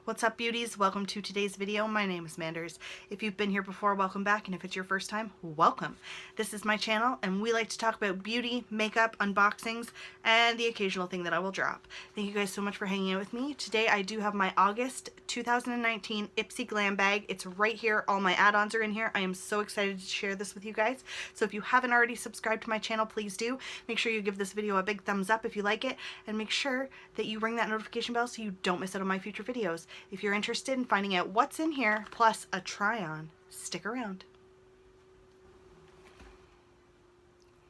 What's up, beauties? Welcome to today's video. My name is Manders. If you've been here before, welcome back, and if it's your first time, welcome. This is my channel, and we like to talk about beauty, makeup, unboxings, and the occasional thing that I will drop. Thank you guys so much for hanging out with me. Today I do have my August 2019 IPSY Glam Bag. It's right here. All my add-ons are in here. I am so excited to share this with you guys. So if you haven't already subscribed to my channel, please do. Make sure you give this video a big thumbs up if you like it, and make sure that you ring that notification bell so you don't miss out on my future videos. If you're interested in finding out what's in here, plus a try-on, stick around.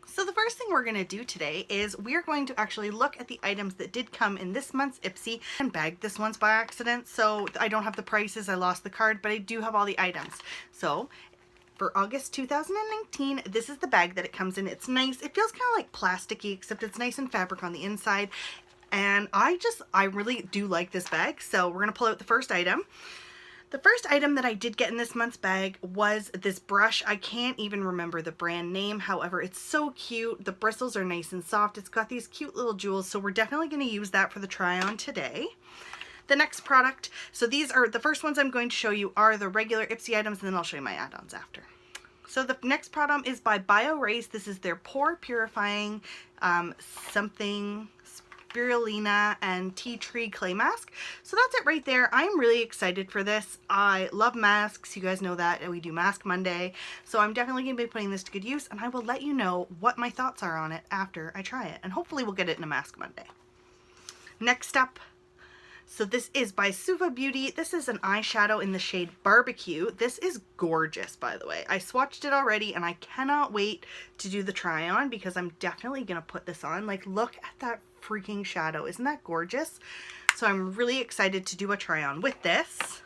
So the first thing we're going to do today is we're going to actually look at the items that did come in this month's IPSY bag. This one's by accident, so I don't have the prices. I lost the card, but I do have all the items. So for August 2019, this is the bag that it comes in. It's nice. It feels kind of like plasticky, except it's nice and fabric on the inside. And I really do like this bag. So we're going to pull out the first item. The first item that I did get in this month's bag was this brush. I can't even remember the brand name. However, it's so cute. The bristles are nice and soft. It's got these cute little jewels. So we're definitely going to use that for the try on today. The next product, so these are the first ones I'm going to show you are the regular IPSY items, and then I'll show you my add-ons after. So the next product is by BioRace. This is their pore purifying something spirulina and tea tree clay mask. So that's it right there. I'm really excited for this. I love masks. You guys know that we do Mask Monday. So I'm definitely going to be putting this to good use, and I will let you know what my thoughts are on it after I try it. And hopefully we'll get it in a Mask Monday. Next up, so this is by Up Beauties. This is an eyeshadow in the shade Barbecue. This is gorgeous, by the way. I swatched it already, and I cannot wait to do the try on because I'm definitely going to put this on. Like, look at that freaking shadow. Isn't that gorgeous? So I'm really excited to do a try on with this.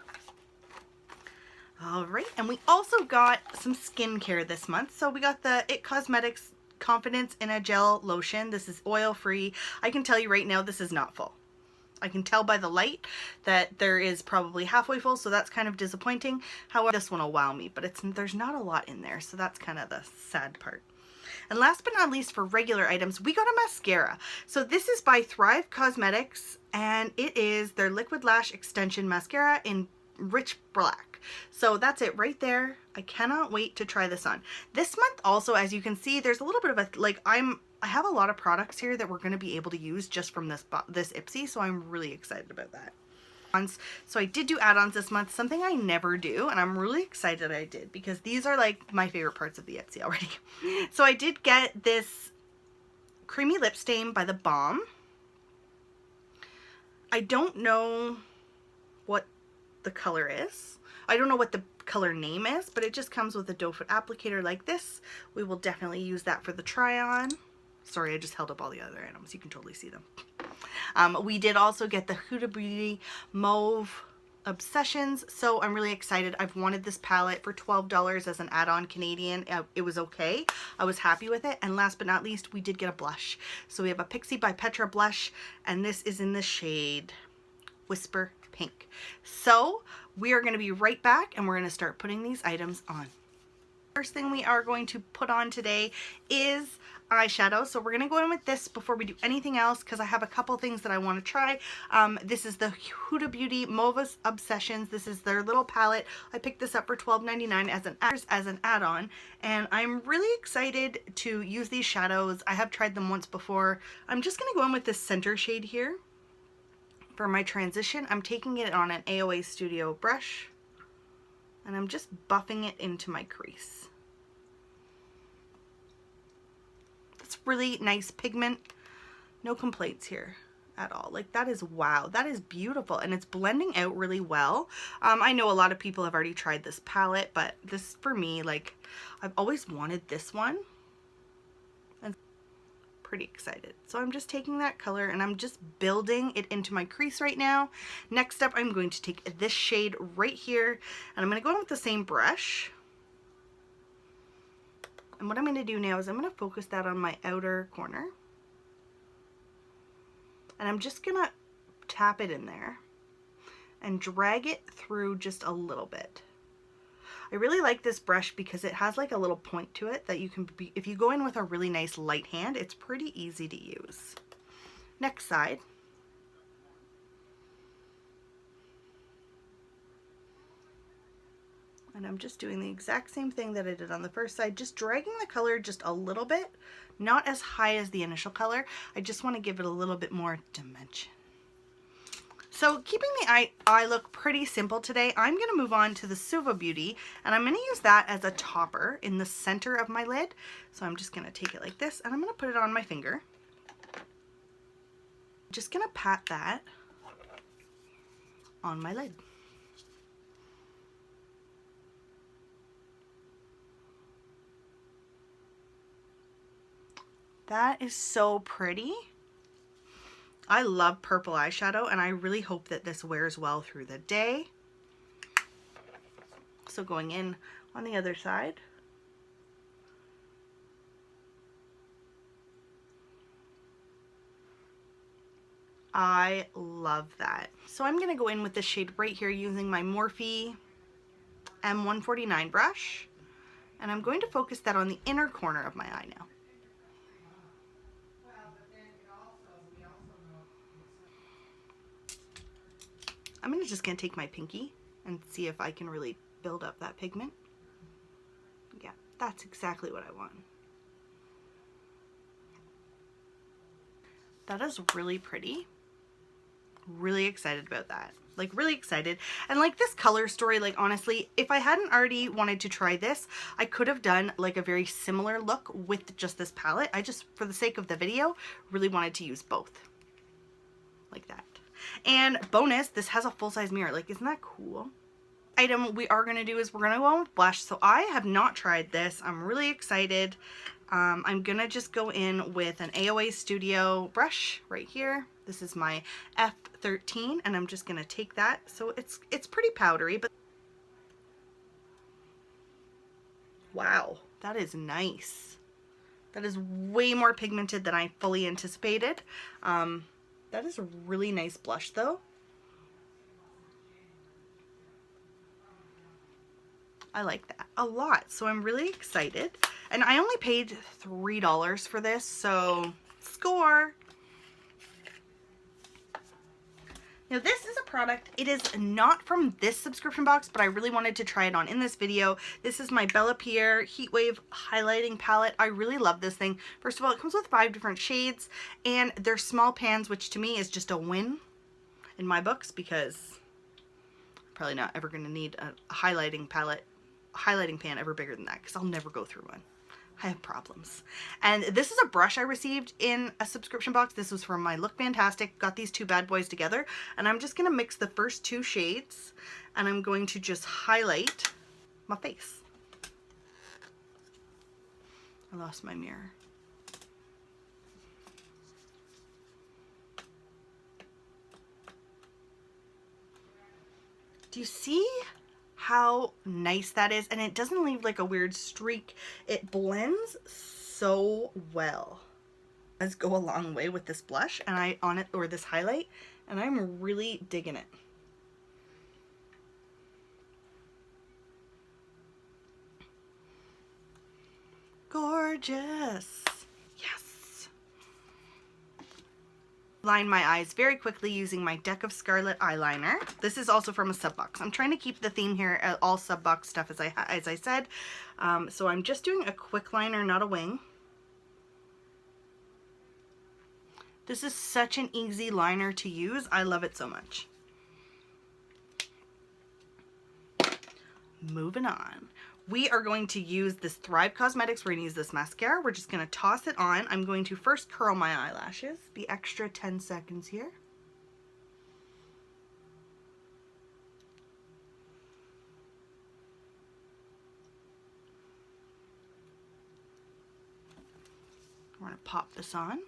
All right, and we also got some skincare this month. So we got the IT Cosmetics Confidence in a Gel Lotion. This is oil-free. I can tell you right now, this is not full. I can tell by the light that there is probably halfway full, so that's kind of disappointing. However, this one will wow me, but there's not a lot in there, so that's kind of the sad part. And last but not least, for regular items, we got a mascara. So this is by Thrive Cosmetics, and it is their Liquid Lash Extension Mascara in Rich Black. So that's it right there. I cannot wait to try this on. This month also, as you can see, there's a little bit of a, like, I have a lot of products here that we're going to be able to use just from this IPSY, so I'm really excited about that. So I did do add-ons this month, something I never do, and I'm really excited I did because these are like my favorite parts of the IPSY already. So I did get this creamy lip stain by The Balm. I don't know what the color is. I don't know what the color name is, but it just comes with a doe foot applicator like this. We will definitely use that for the try-on. Sorry, I just held up all the other items. You can totally see them. We did also get the Huda Beauty Mauve Obsessions, so I'm really excited. I've wanted this palette for $12 as an add-on Canadian. It was okay. I was happy with it. And last but not least, we did get a blush. So we have a Pixie by Petra blush, and this is in the shade Whisper Pink. So we are going to be right back, and we're going to start putting these items on. First thing we are going to put on today is eyeshadow. So we're going to go in with this before we do anything else because I have a couple things that I want to try. This is the Huda Beauty Mauve Obsessions. This is their little palette. I picked this up for $12.99 as an add-on, and I'm really excited to use these shadows. I have tried them once before. I'm just going to go in with this center shade here for my transition. I'm taking it on an AOA Studio brush, and I'm just buffing it into my crease. It's really nice pigment. No complaints here at all. Like, that is wow. That is beautiful, and it's blending out really well. I know a lot of people have already tried this palette, but this for me, like, I've always wanted this one, and pretty excited. So I'm just taking that color and I'm just building it into my crease right now. Next up, I'm going to take this shade right here, and I'm going to go in with the same brush. And what I'm going to do now is I'm going to focus that on my outer corner. And I'm just going to tap it in there and drag it through just a little bit. I really like this brush because it has like a little point to it that you can be, if you go in with a really nice light hand, it's pretty easy to use. Next side. And I'm just doing the exact same thing that I did on the first side, just dragging the color just a little bit, not as high as the initial color. I just want to give it a little bit more dimension. So keeping the eye look pretty simple today, I'm going to move on to the Up Beauty, and I'm going to use that as a topper in the center of my lid. So I'm just going to take it like this, and I'm going to put it on my finger. Just going to pat that on my lid. That is so pretty. I love purple eyeshadow, and I really hope that this wears well through the day. So going in on the other side. I love that. So I'm going to go in with this shade right here using my Morphe M149 brush, and I'm going to focus that on the inner corner of my eye now. I'm just going to take my pinky and see if I can really build up that pigment. Yeah, that's exactly what I want. That is really pretty. Really excited about that. Like, really excited. And like this color story, like honestly, if I hadn't already wanted to try this, I could have done like a very similar look with just this palette. I just, for the sake of the video, really wanted to use both. Like that. And bonus, this has a full-size mirror. Like, isn't that cool? Item we are going to do is we're going to go on with blush. So I have not tried this. I'm really excited. I'm going to just go in with an AOA Studio brush right here. This is my F13, and I'm just going to take that. So it's pretty powdery, but wow, that is nice. That is way more pigmented than I fully anticipated. That is a really nice blush though. I like that a lot, so I'm really excited. And I only paid $3 for this, so score. Now this is a product, it is not from this subscription box, but I really wanted to try it on in this video. This is my Bella Pierre Heatwave Highlighting Palette. I really love this thing. First of all, it comes with 5 different shades, and they're small pans, which to me is just a win in my books, because I'm probably not ever going to need a highlighting pan ever bigger than that, because I'll never go through one. I have problems. And this is a brush I received in a subscription box. This was from my Look Fantastic. Got these two bad boys together, and I'm just going to mix the first 2 shades, and I'm going to just highlight my face. I lost my mirror. Do you see how nice that is? And it doesn't leave like a weird streak. It blends so well. It does go a long way with this blush and or this highlight, and I'm really digging it. Gorgeous. Yes. Line my eyes very quickly using my Deck of Scarlet eyeliner. This is also from a sub box. I'm trying to keep the theme here, all sub box stuff as I said. So I'm just doing a quick liner, not a wing. This is such an easy liner to use. I love it so much. Moving on. We are going to use this Thrive Cosmetics. We're going to use this mascara. We're just going to toss it on. I'm going to first curl my eyelashes. The extra 10 seconds here. We're going to pop this on.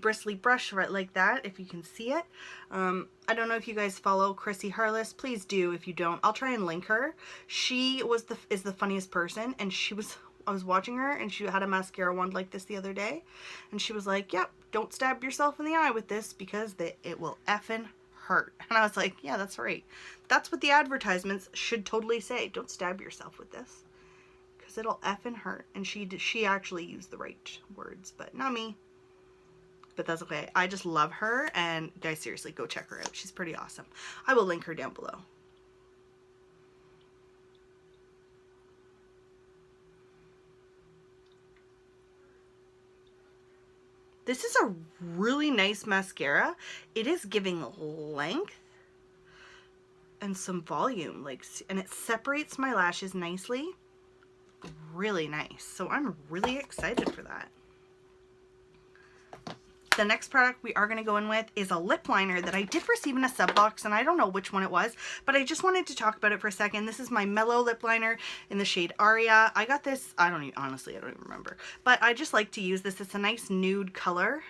Bristly brush right like that, if you can see it. I don't know if you guys follow Chrissy Harless. Please do. If you don't, I'll try and link her. She is the funniest person, and I was watching her, and she had a mascara wand like this the other day, and she was like, yep, don't stab yourself in the eye with this because it will effing hurt. And I was like, yeah, that's right. That's what the advertisements should totally say. Don't stab yourself with this because it'll effing hurt. And she actually used the right words, but not me. But that's okay. I just love her, and guys, seriously, go check her out. She's pretty awesome. I will link her down below. This is a really nice mascara. It is giving length and some volume, like, and it separates my lashes nicely. Really nice. So I'm really excited for that. The next product we are going to go in with is a lip liner that I did receive in a sub box, and I don't know which one it was, but I just wanted to talk about it for a second. This is my Mellow lip liner in the shade Aria. I got this, honestly, I don't even remember, but I just like to use this. It's a nice nude color.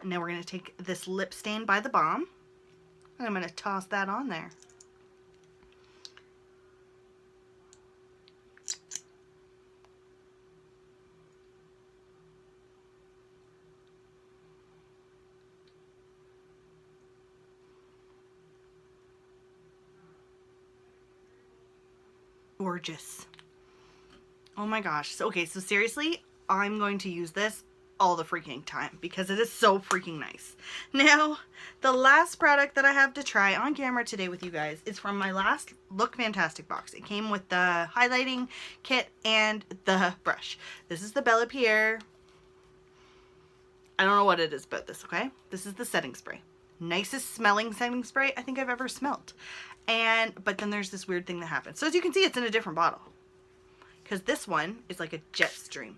And now we're going to take this lip stain by the Balm, and I'm going to toss that on there. Gorgeous. Oh my gosh. So, okay, so seriously, I'm going to use this all the freaking time because it is so freaking nice. Now, the last product that I have to try on camera today with you guys is from my last Look Fantastic box. It came with the highlighting kit and the brush. This is the Bella Pierre. I don't know what it is about this, okay? This is the setting spray. Nicest smelling setting spray I think I've ever smelled. But then there's this weird thing that happens. So as you can see, it's in a different bottle, because this one is like a jet stream.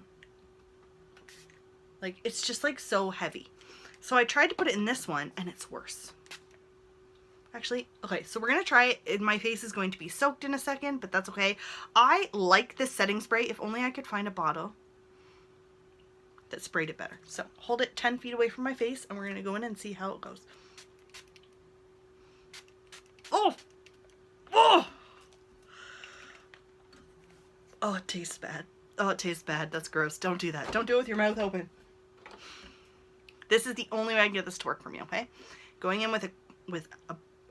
Like, it's just like so heavy. So I tried to put it in this one and it's worse. Actually, okay, so we're going to try it. My face is going to be soaked in a second, but that's okay. I like this setting spray. If only I could find a bottle that sprayed it better. So hold it 10 feet away from my face and we're going to go in and see how it goes. Oh! Oh! Oh, it tastes bad. Oh, it tastes bad. That's gross. Don't do that. Don't do it with your mouth open. This is the only way I can get this to work for me, okay? Going in with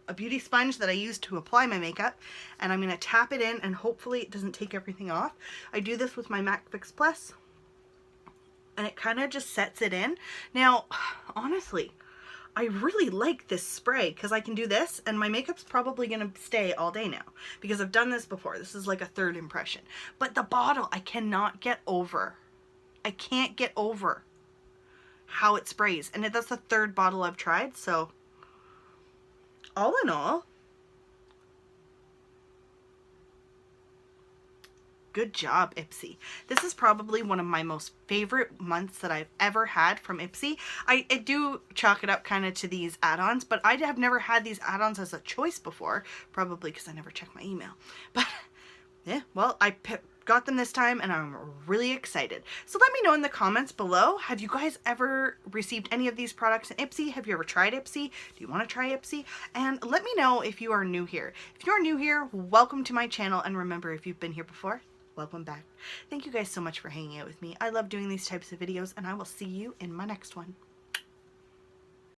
a beauty sponge that I use to apply my makeup, and I'm going to tap it in, and hopefully it doesn't take everything off. I do this with my MAC Fix Plus, and it kind of just sets it in. Now, honestly, I really like this spray because I can do this and my makeup's probably going to stay all day now because I've done this before. This is like a third impression. But the bottle, I cannot get over. I can't get over how it sprays. And that's the third bottle I've tried. So all in all, good job, IPSY. This is probably one of my most favorite months that I've ever had from IPSY. I do chalk it up kind of to these add-ons, but I have never had these add-ons as a choice before, probably because I never check my email. But yeah, well, I got them this time and I'm really excited. So let me know in the comments below, have you guys ever received any of these products in IPSY? Have you ever tried IPSY? Do you want to try IPSY? And let me know if you are new here. If you're new here, welcome to my channel, and remember, if you've been here before, welcome back. Thank you guys so much for hanging out with me. I love doing these types of videos, and I will see you in my next one.